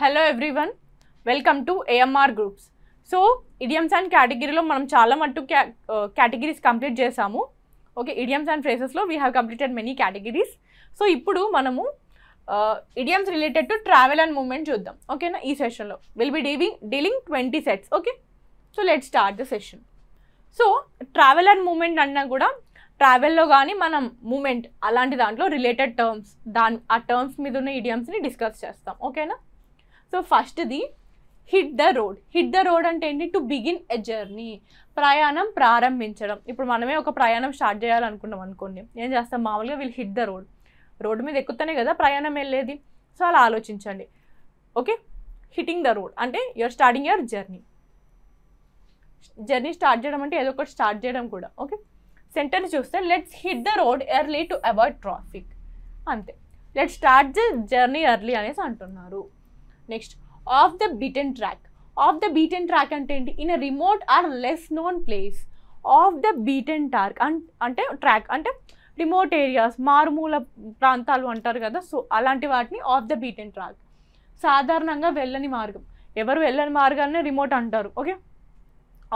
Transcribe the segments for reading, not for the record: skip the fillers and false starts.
Hello everyone, welcome to AMR Groups. So, idioms and category lo manam chaala mattu categories complete chesamu. Okay, idioms and phrases lo we have completed many categories. So, ippudu manamu idioms related to travel and movement chuddam. Okay na, ee session lo we'll be dealing 20 sets. Okay, so let's start the session. So, travel and movement anna kuda travel lo gaani manam movement alanti dantlo related terms ఆ terms మీద ఉన్న idioms ని discuss చేస్తాం. ఓకేనా? So first the hit the road. Hit the road అంటే ఏంటి? To begin a journey, ప్రయాణం ప్రారంభించడం. ఇప్పుడు మనమే ఒక ప్రయాణం స్టార్ట్ చేయాలనుకున్నాం అనుకోండి, ఏం చేస్తాం? మామూలుగా వీళ్ళు హిట్ ద రోడ్, రోడ్డు మీద ఎక్కుతూనే కదా ప్రయాణం వెళ్ళేది. సో అలా ఆలోచించండి. ఓకే, హిట్టింగ్ ద రోడ్ అంటే you are starting your journey. Journey start చేయడం అంటే ఏదో ఒకటి స్టార్ట్ చేయడం కూడా. ఓకే, సెంటెన్స్ చూస్తే let's hit the road early to avoid traffic, అంతే. Let's start the journey early అనేసి అంటున్నారు. Next, off the beaten track. Off the beaten track అంటే ఏంటి? In a remote or less known place. Off the beaten track అంటే track అంటే remote areas, మారుమూల ప్రాంతాలు అంటారు కదా, సో అలాంటి వాటిని ఆఫ్ ద బీటెన్ ట్రాక్. సాధారణంగా వెళ్ళని మార్గం, ఎవరు వెళ్ళని మార్గాన్ని రిమోట్ అంటారు. Okay,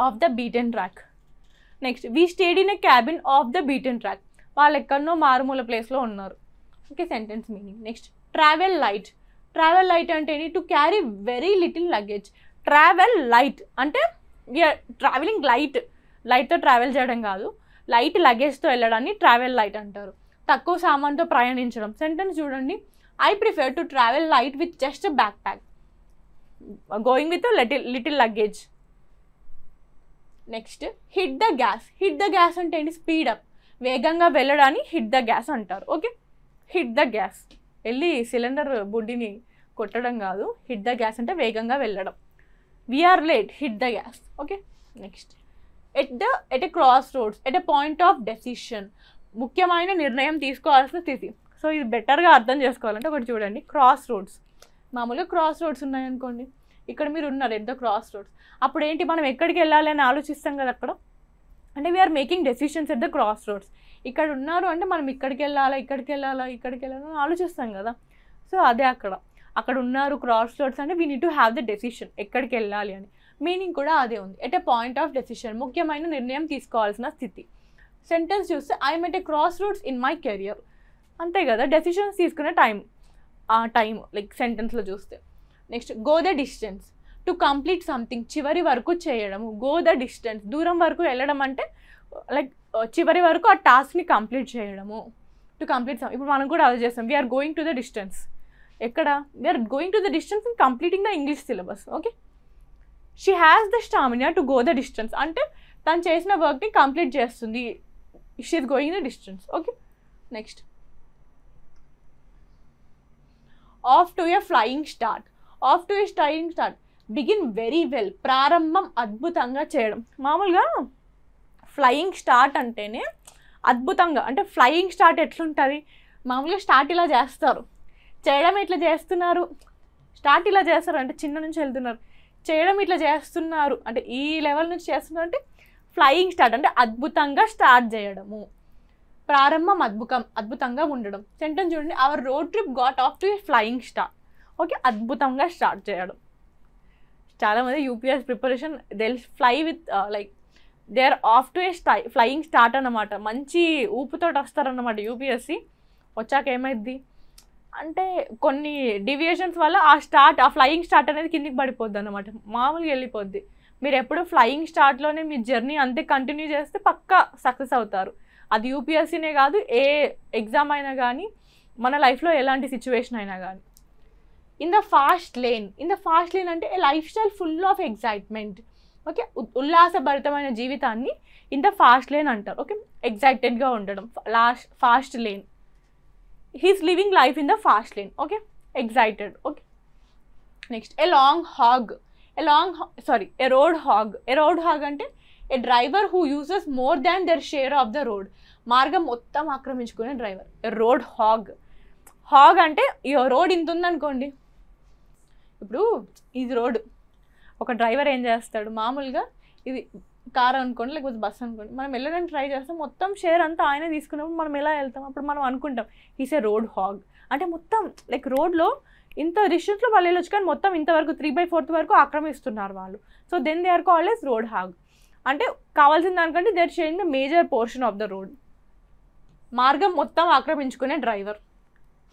off the beaten track. Next, we stayed in a cabin off the beaten track. వాళ్ళు ఎక్కడనో మారుమూల ప్లేస్లో ఉన్నారు. Okay, sentence meaning. Next, travel light. Travel light అంటే ఏంటి? To carry very little luggage. Travel light అంటే we're travelling light, లైట్తో travel చేయడం కాదు, లైట్ లగేజ్తో వెళ్ళడాన్ని ట్రావెల్ లైట్ అంటారు. తక్కువ సామాన్తో ప్రయాణించడం. సెంటెన్స్ చూడండి, I prefer to travel light with just backpack, going with little luggage. Next, hit the gas. Hit the gas అంటే ఏంటి? స్పీడ్ అప్, వేగంగా వెళ్ళడాన్ని హిట్ ద గ్యాస్ అంటారు. ఓకే, హిట్ ద గ్యాస్, వెళ్ళి సిలిండర్ బుడ్డిని కొట్టడం కాదు. హిట్ ద గ్యాస్ అంటే వేగంగా వెళ్ళడం. We're late, hit the gas. Okay, next, at a cross roads, at a point of decision, ముఖ్యమైన నిర్ణయం తీసుకోవాల్సిన స్థితి. సో ఇది బెటర్గా అర్థం చేసుకోవాలంటే ఒకటి చూడండి, క్రాస్ రోడ్స్. మామూలుగా క్రాస్ రోడ్స్ ఉన్నాయనుకోండి, ఇక్కడ మీరు ఉన్నారు ఎట్ ద క్రాస్ రోడ్స్, అప్పుడు ఏంటి? మనం ఎక్కడికి వెళ్ళాలి అని ఆలోచిస్తాం కదా అక్కడ. అంటే we're making decisions at the cross roads. ఇక్కడ ఉన్నారు అంటే మనం ఇక్కడికి వెళ్ళాలా, ఇక్కడికి వెళ్ళాలా, ఇక్కడికి వెళ్ళాలా అని ఆలోచిస్తాం కదా. సో అదే అక్కడ ఉన్నారు క్రాస్ రోడ్స్ అంటే we need to have the decision, ఎక్కడికి వెళ్ళాలి అని. మీనింగ్ కూడా అదే ఉంది, at a point of decision, ముఖ్యమైన నిర్ణయం తీసుకోవాల్సిన స్థితి. సెంటెన్స్ చూస్తే I'm at a cross roads in my career, అంతే కదా, డెసిషన్స్ తీసుకునే టైం లైక్ సెంటెన్స్లో చూస్తే. Next, go the distance. To complete something, చివరి వరకు చేయడము. గో ద డిస్టెన్స్, దూరం వరకు వెళ్ళడం అంటే లైక్ చివరి వరకు ఆ టాస్క్ని కంప్లీట్ చేయడము. టు కంప్లీట్ ఇప్పుడు మనం కూడా అదే చేస్తాం, we are going to the distance. ఎక్కడ? We are going to the distance in completing the English syllabus. Okay, she has the stamina to go the distance అంటే తను చేసిన వర్క్ని కంప్లీట్ చేస్తుంది. She is going the distance. Okay, next, off to a flying start. Off to a flying start, begin very well, ప్రారంభం అద్భుతంగా చేయడం. మామూలుగా flying start అంటేనే అద్భుతంగా, అంటే ఫ్లయింగ్ స్టార్ట్ ఎట్లుంటుంది? మామూలుగా స్టార్ట్ ఇలా చేస్తారు, చేయడం ఎట్లా చేస్తున్నారు? స్టార్ట్ ఇలా చేస్తారు అంటే చిన్న నుంచి వెళ్తున్నారు, చేయడం ఇట్లా చేస్తున్నారు అంటే ఈ లెవెల్ నుంచి చేస్తున్నారు అంటే ఫ్లయింగ్ స్టార్ట్ అంటే అద్భుతంగా స్టార్ట్ చేయడము. ప్రారంభం అద్భుతంగా ఉండడం. సెంటెన్స్ చూడండి, our road trip got off to a flying start. Okay, అద్భుతంగా స్టార్ట్ చేయడం. చాలామంది UPS preparation they fly with like they are off to a flying start అన్నమాట. మంచి ఊపుతో వస్తారన్నమాట యూపీఎస్సి. వచ్చాక ఏమైద్ది అంటే కొన్ని డివియేషన్స్ వల్ల ఆ ఫ్లయింగ్ స్టార్ట్ అనేది కిందికి పడిపోద్ది అన్నమాట, మామూలుగా వెళ్ళిపోద్ది. మీరు ఎప్పుడు ఫ్లయింగ్ స్టార్ట్లోనే మీ జర్నీ అంతే కంటిన్యూ చేస్తే పక్కా సక్సెస్ అవుతారు. అది యూపీఎస్సీనే కాదు, ఏ ఎగ్జామ్ అయినా కానీ, మన లైఫ్లో ఎలాంటి సిచ్యువేషన్ అయినా కానీ. In the fast lane. In the fast lane అంటే a lifestyle full of excitement. Okay, ఉల్లాసభరితమైన జీవితాన్ని ఇన్ ద ఫాస్ట్ లేన్ అంటారు. ఓకే, ఎగ్జైటెడ్గా ఉండడం, fast lane. He's living life in the fast lane. Okay, excited. Okay, next, a long hog. A road hog. A road hog అంటే a driver who uses more than their share of the road. మార్గం మొత్తం ఆక్రమించుకునే driver, a road hog. Hog అంటే ఈ road ఇంత ఉందనుకోండి, ఇప్పుడు ఇది రోడ్, ఒక డ్రైవర్ ఏం చేస్తాడు? మామూలుగా ఇది కార్ అనుకోండి, లేకపోతే బస్ అనుకోండి, మనం వెళ్ళడానికి ట్రై చేస్తాం, మొత్తం షేర్ అంతా ఆయనే తీసుకున్నప్పుడు మనం ఎలా వెళ్తాం? అప్పుడు మనం అనుకుంటాం హీస్ ఏ రోడ్ హాగ్ అంటే మొత్తం లైక్ రోడ్లో ఇంత డిస్టెన్స్లో వాళ్ళు వెళ్ళొచ్చు, కానీ మొత్తం ఇంతవరకు 3/4 వరకు ఆక్రమిస్తున్నారు వాళ్ళు. So then they are called as road hog. అంటే కావాల్సిన దానికంటే they are sharing the major portion of the road. మార్గం మొత్తం ఆక్రమించుకునే డ్రైవర్.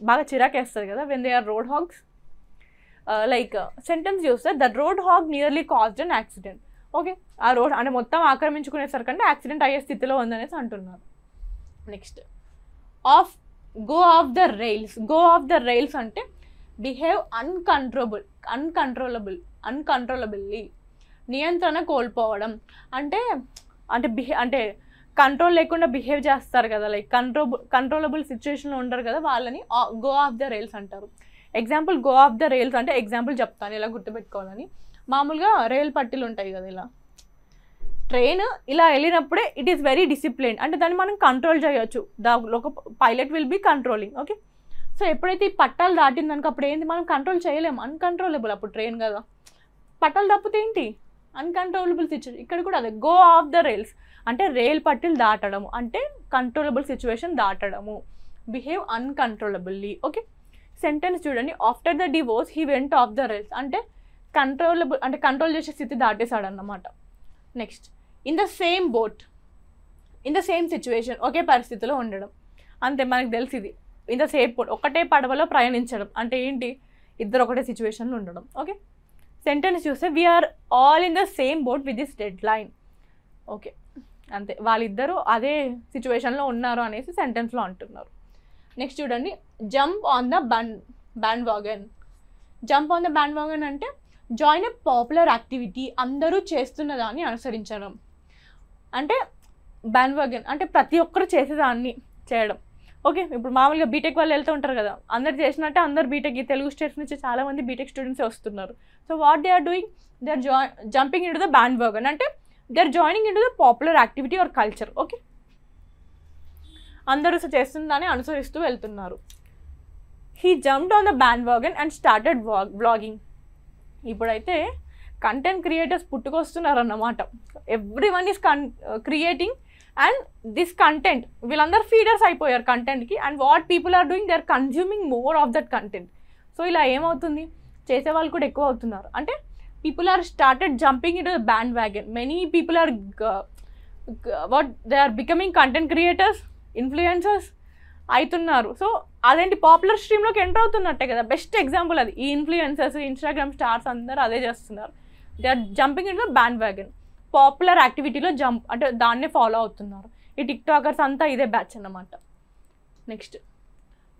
బాగా చిరాకేస్తుంది కదా when they are road hogs. Like sentence చూస్తే the road hog nearly caused an accident. Okay, ఆ రోడ్ అంటే మొత్తం ఆక్రమించుకునేసరికంటే యాక్సిడెంట్ అయ్యే స్థితిలో ఉందనేసి అంటున్నారు. Next go off the rails. Go off the rails అంటే బిహేవ్ అన్కంట్రోలబుల్లీ, నియంత్రణ కోల్పోవడం. అంటే కంట్రోల్ లేకుండా బిహేవ్ చేస్తారు కదా, లైక్ కంట్రోలబుల్ సిచ్యువేషన్లో ఉండరు కదా, వాళ్ళని గో ఆఫ్ ద రైల్స్ అంటారు. Example go off the rails అంటే ఎగ్జాంపుల్ చెప్తాను ఇలా గుర్తుపెట్టుకోవాలని. మామూలుగా రైలు పట్టీలు ఉంటాయి కదా, ఇలా ట్రైన్ ఇలా వెళ్ళినప్పుడే ఇట్ ఈస్ వెరీ డిసిప్లిన్, అంటే దాన్ని మనం కంట్రోల్ చేయొచ్చు. ఒక pilot will be controlling. Okay, so ఎప్పుడైతే ఈ పట్టాలు దాటిందనుకో అప్పుడు ఏంటి, మనం కంట్రోల్ చేయలేము, అన్కంట్రోలబుల్. అప్పుడు ట్రైన్ కదా, పట్టాలు తప్పితే ఏంటి, అన్కంట్రోలబుల్ సిచ్యువేషన్. ఇక్కడ కూడా అదే గో ఆఫ్ ద రైల్స్ అంటే రైల్ పట్టీలు దాటడము, అంటే కంట్రోలబుల్ సిచ్యువేషన్ దాటడము. Behave uncontrollably. ఓకే, సెంటెన్స్ చూడండి. After the divorce he went off the rails అంటే కంట్రోల్ చేసే స్థితి దాటేశాడు అన్నమాట. Next in the same boat, in the same situation, ఒకే పరిస్థితిలో ఉండడం. అంతే, మనకు తెలిసి ఇది ఇన్ ద సేమ్ బోట్, ఒకటే పడవలో ప్రయాణించడం అంటే ఏంటి, ఇద్దరు ఒకటే సిచ్యువేషన్లో ఉండడం. ఓకే, సెంటెన్స్ చూస్తే we're all in the same boat with this deadline. Okay, అంతే, వాళ్ళిద్దరూ అదే సిచ్యువేషన్లో ఉన్నారు అనేసి సెంటెన్స్లో అంటున్నారు. నెక్స్ట్ చూడండి, jump on the band wagen. Jump on the bandwagon అంటే జాయిన్ ఎ పాపులర్ యాక్టివిటీ, అందరూ చేస్తున్నదాన్ని అనుసరించడం. అంటే బ్యాండ్ వాగన్ అంటే ప్రతి ఒక్కరు చేసేదాన్ని చేయడం. ఓకే, ఇప్పుడు మామూలుగా బీటెక్ వాళ్ళు వెళ్తూ ఉంటారు కదా, అందరు చేసినట్టే అందరు బీటెక్, తెలుగు స్టేట్స్ నుంచి చాలామంది బీటెక్ స్టూడెంట్స్ వస్తున్నారు. So what they are doing, they are jumping into the bandwagon అంటే they are joining into the popular activity or culture. Okay, అందరూ చేస్తుందని అనుసరిస్తూ వెళ్తున్నారు. He jumped on the bandwagon and started vlogging. ఇప్పుడైతే content creators పుట్టుకొస్తున్నారు అన్నమాట. Everyone is creating and this content, వీళ్ళందరూ feeders అయిపోయారు కంటెంట్కి. And what people are doing, they are consuming more of that content. So ఇలా ఏమవుతుంది, చేసేవాళ్ళు కూడా ఎక్కువ అవుతున్నారు. అంటే people are started jumping into the bandwagon. Many people are they are becoming content creators, influencers అవుతున్నారు. సో అదేంటి పాపులర్ స్ట్రీమ్లోకి ఎంటర్ అవుతున్నట్టే కదా. బెస్ట్ ఎగ్జాంపుల్ అది. ఈ ఇన్ఫ్లుయెన్సర్స్, ఇన్స్టాగ్రామ్ స్టార్స్ అందరూ అదే చేస్తున్నారు. They are jumping in the bandwagon, popular యాక్టివిటీలో jump అంటే దాన్నే ఫాలో అవుతున్నారు. ఈ టిక్ టాకర్స్ అంతా ఇదే బ్యాచ్ అన్నమాట. Next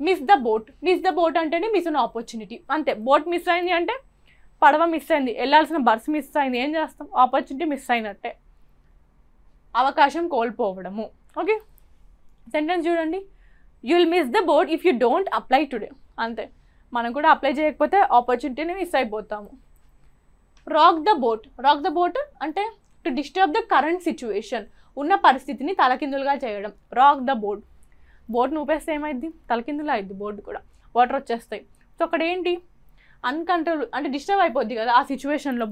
miss the boat. Miss the boat అంటేనే మిస్ అన్ ఆపర్చునిటీ. అంతే, బోట్ మిస్ అయింది అంటే పడవ మిస్ అయింది, వెళ్ళాల్సిన బస్ మిస్ అయింది, ఏం చేస్తాం, ఆపర్చునిటీ మిస్ అయినట్టే, అవకాశం కోల్పోవడము. ఓకే, సెంటెన్స్ చూడండి. You will miss the boat if you don't apply today. అంతే, మనం కూడా అప్లై చేయకపోతే ఆపర్చునిటీని మిస్ అయిపోతాము. Rock the boat. Rock the boat అంటే to disturb the current situation, ఉన్న పరిస్థితిని తలకిందులుగా చేయడం. Rock the boat. బోట్ను ఊపేస్తే ఏమైంది, తలకిందులు అయింది బోర్డు కూడా, వాటర్ వచ్చేస్తాయి. సో అక్కడ ఏంటి, అన్కంట్రోల్ అంటే డిస్టర్బ్ అయిపోద్ది కదా ఆ సిచ్యువేషన్లో.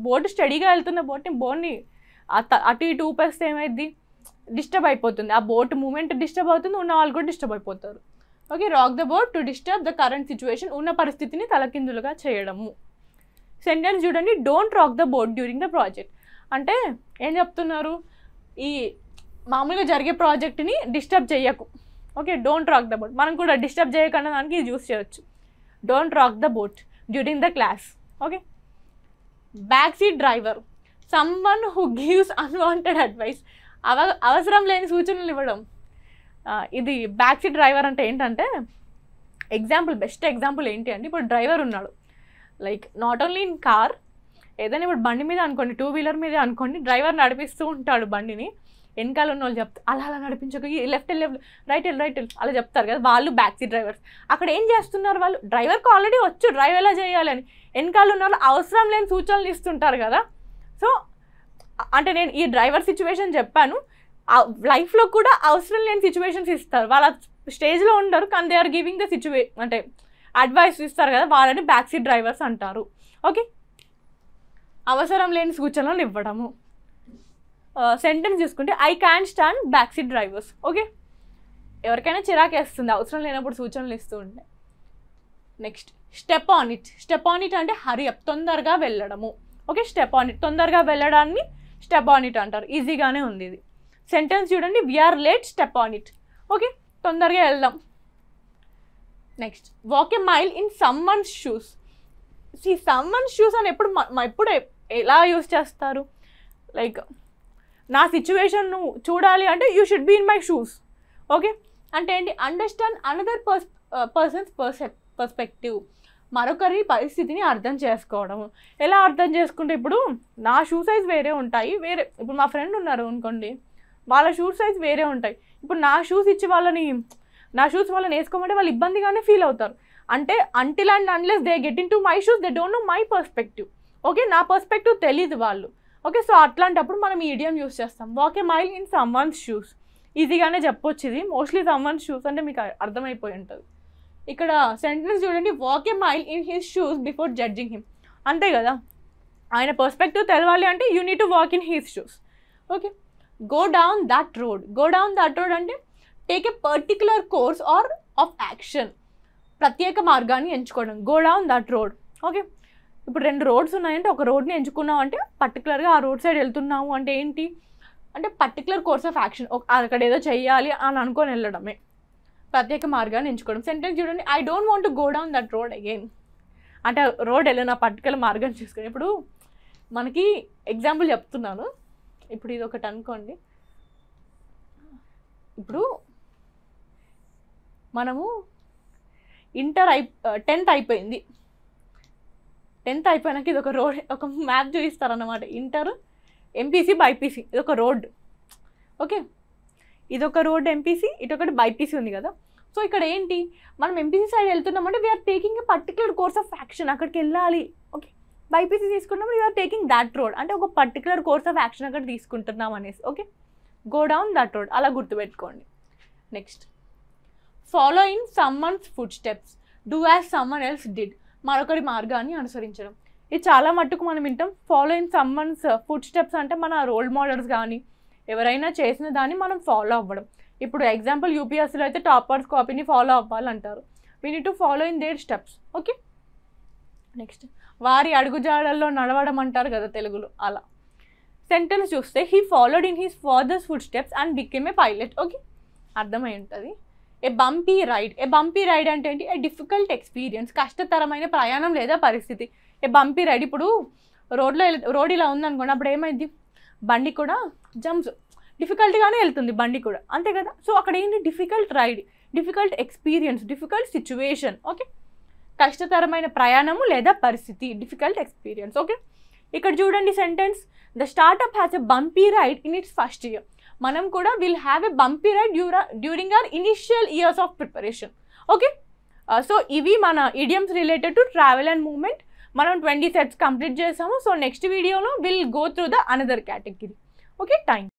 బోట్ స్టడీగా వెళ్తున్న బోట్ని అటు ఇటు ఊపేస్తే ఏమైంది, డిస్టర్బ్ అయిపోతుంది. ఆ బోట్ మూమెంట్ డిస్టర్బ్ అవుతుంది, ఉన్న వాళ్ళు కూడా డిస్టర్బ్ అయిపోతారు. Okay, rock the boat to disturb the current situation, ఉన్న పరిస్థితిని తలకిందులుగా చేయడము. సెంటెన్స్ చూడండి. Don't rock the boat during the project అంటే ఏం చెప్తున్నారు, ఈ మామూలుగా జరిగే ప్రాజెక్ట్ని డిస్టర్బ్ చేయకు. Okay, don't rock the boat. మనం కూడా డిస్టర్బ్ చేయకుండా దానికి ఇది యూస్ చేయొచ్చు. Don't rock the boat during the class. Okay, back seat driver, someone who gives unwanted advice, అవసరం లేని సూచనలు ఇవ్వడం. ఇది బ్యాక్ సీట్ డ్రైవర్ అంటే ఏంటంటే ఎగ్జాంపుల్, బెస్ట్ ఎగ్జాంపుల్ ఏంటి అంటే ఇప్పుడు డ్రైవర్ ఉన్నాడు, like not only in car, ఏదైనా ఇప్పుడు బండి మీద అనుకోండి, 2 వీలర్ మీద అనుకోండి, డ్రైవర్ నడిపిస్తూ ఉంటాడు బండిని, వెనకాల ఉన్న వాళ్ళు చెప్తారు అలా నడిపించక, లెఫ్ట్ రైట్ అలా చెప్తారు కదా, వాళ్ళు బ్యాక్ సీట్ డ్రైవర్స్. అక్కడ ఏం చేస్తున్నారు వాళ్ళు, డ్రైవర్కి ఆల్రెడీ వచ్చు డ్రైవ్ ఎలా చేయాలని, వెనకాల ఉన్న వాళ్ళు అవసరం లేని సూచనలు ఇస్తుంటారు కదా. సో అంటే నేను ఈ డ్రైవర్ సిచ్యువేషన్ చెప్పాను, లైఫ్లో కూడా అవసరం లేని సిచ్యువేషన్స్ ఇస్తారు. వాళ్ళ స్టేజ్లో ఉండరు కానీ దే ఆర్ గివింగ్ ద అంటే అడ్వైస్ ఇస్తారు కదా, వాళ్ళని బ్యాక్ సీట్ డ్రైవర్స్ అంటారు. ఓకే, అవసరం లేని సూచనలు ఇవ్వడము. సెంటెన్స్ చూసుకుంటే I can stand back seat drivers. Okay, ఎవరికైనా చిరాకేస్తుంది అవసరం లేనప్పుడు సూచనలు ఇస్తూ ఉంటే. Next step on it. Step on it అంటే హరి అప్, తొందరగా వెళ్ళడము. ఓకే, స్టెప్ ఆన్ ఇట్, తొందరగా వెళ్ళడాన్ని స్టెప్ ఆన్ ఇట్ అంటారు. ఈజీగానే ఉంది ఇది. సెంటెన్స్ చూడండి, we're late, step on it. Okay, తొందరగా వెళ్దాం. Next, walk a mile in someone's shoes. Someone's shoes అని ఎప్పుడు ఎలా యూస్ చేస్తారు? లైక్ నా సిచ్యువేషన్ నువ్వు చూడాలి అంటే you should be in my shoes. Okay, అంటే ఏంటి? Understand another person's perspective. మరొకరి పరిస్థితిని అర్థం చేసుకోవడం. ఎలా అర్థం చేసుకుంటే, ఇప్పుడు నా షూ సైజ్ వేరే ఉంటాయి, ఇప్పుడు మా ఫ్రెండ్ ఉన్నారు అనుకోండి, వాళ్ళ షూ సైజ్ వేరే ఉంటాయి. ఇప్పుడు నా షూస్ వాళ్ళని వేసుకోమంటే వాళ్ళు ఇబ్బందిగానే ఫీల్ అవుతారు. అంటే until and unless they get in to my shoes they don't know my perspective. Okay, నా పర్స్పెక్టివ్ తెలీదు వాళ్ళు. ఓకే, సో అట్లాంటప్పుడు మనం ఈ ఇడియం యూస్ చేస్తాం, walk a mile in someone's shoes. ఈజీగానే చెప్పొచ్చు ఇది. మోస్ట్లీ సమ్వన్స్ షూస్ అంటే మీకు అర్థమైపోయి ఉంటుంది. ఇక్కడ సెంటెన్స్ చూడండి, walk a mile in his shoes before judging him. అంతే కదా, ఆయన పర్స్పెక్టివ్ తెలవాలి అంటే you need to walk in his shoes. Okay, go down that road. Go down that road అంటే take a particular course or of action. ప్రత్యేక మార్గాన్ని ఎంచుకోవడం. Go down that road. Okay, ఇప్పుడు 2 రోడ్స్ ఉన్నాయంటే ఒక రోడ్ని ఎంచుకున్నావు అంటే పర్టికులర్గా ఆ రోడ్ సైడ్ వెళ్తున్నావు అంటే ఏంటి అంటే పర్టికులర్ కోర్స్ ఆఫ్ యాక్షన్, అక్కడ ఏదో చెయ్యాలి అని అనుకొని వెళ్ళడమే. ప్రత్యేక మార్గాన్ని ఎంచుకోవడం. సెంటెన్స్ చూడండి, I don't want to go down that road again. అంటే రోడ్ వెళ్ళిన పర్టికులర్ మార్గం చూసుకొని. ఇప్పుడు మనకి ఎగ్జాంపుల్ చెప్తున్నాను. ఇప్పుడు ఇది ఒకటి అనుకోండి, ఇప్పుడు మనము 10th అయిపోయింది. 10th అయిపోయినాక ఇది ఒక రోడ్, ఒక మ్యాప్ చూపిస్తారన్నమాట. ఇంటర్, ఎంపీసీ, బైపీసీ, ఇది ఒక రోడ్. ఓకే, ఇదొక రోడ్ ఎంపీసీ, ఇటొకటి బైపీసీ ఉంది కదా. సో ఇక్కడ ఏంటి, మనం ఎంపీసీ సైడ్ వెళ్తున్నామంటే we are taking a particular course of action, అక్కడికి వెళ్ళాలి. ఓకే, బైపీసీ తీసుకున్నప్పుడు వీఆర్ టేకింగ్ దట్ రోడ్, అంటే ఒక పర్టికులర్ కోర్స్ ఆఫ్ యాక్షన్ అక్కడ తీసుకుంటున్నాం అనేసి. Okay, go down that road, అలా గుర్తుపెట్టుకోండి. Next, follow in someone's footsteps, do as someone else did. మరొకరి మార్గాన్ని అనుసరించడం. ఇది చాలా మట్టుకు మనం వింటాం. Follow in someone's food steps అంటే మన రోల్ మోడల్స్ కానీ ఎవరైనా చేసిన దాన్ని మనం ఫాలో అవ్వడం. ఇప్పుడు ఎగ్జాంపుల్ యూపీఎస్సీలో అయితే టాపర్స్ కాపీని ఫాలో అవ్వాలంటారు. We need to follow in their steps. Okay, next, వారి అడుగుజాడల్లో నడవడం అంటారు కదా తెలుగులో, అలా. సెంటెన్స్ చూస్తే, he followed in his father's foot steps and became a pilot. Okay, అర్థమై ఉంటుంది. A bumpy ride. A bumpy ride అంటే ఏంటి? ఏ డిఫికల్ట్ ఎక్స్పీరియన్స్, కష్టతరమైన ప్రయాణం లేదా పరిస్థితి. ఏ బంపీ రైడ్, ఇప్పుడు రోడ్ ఇలా ఉందనుకోండి, అప్పుడు ఏమైంది, బండి కూడా జంప్స్, డిఫికల్ట్గానే వెళ్తుంది బండి కూడా, అంతే కదా. సో అక్కడ ఏంటి, difficult ride, difficult experience, difficult situation. Okay, కష్టతరమైన ప్రయాణము లేదా పరిస్థితి, డిఫికల్ట్ ఎక్స్పీరియన్స్. ఓకే, ఇక్కడ చూడండి sentence, the startup has a bumpy ride in its first year. మనం కూడా will have a bumpy ride during our initial years of preparation. Okay, so ఇవి మన idioms related to travel and movement. మనం 20 sets complete చేసాము. So next వీడియోలో will go through the another category. Okay, thank you.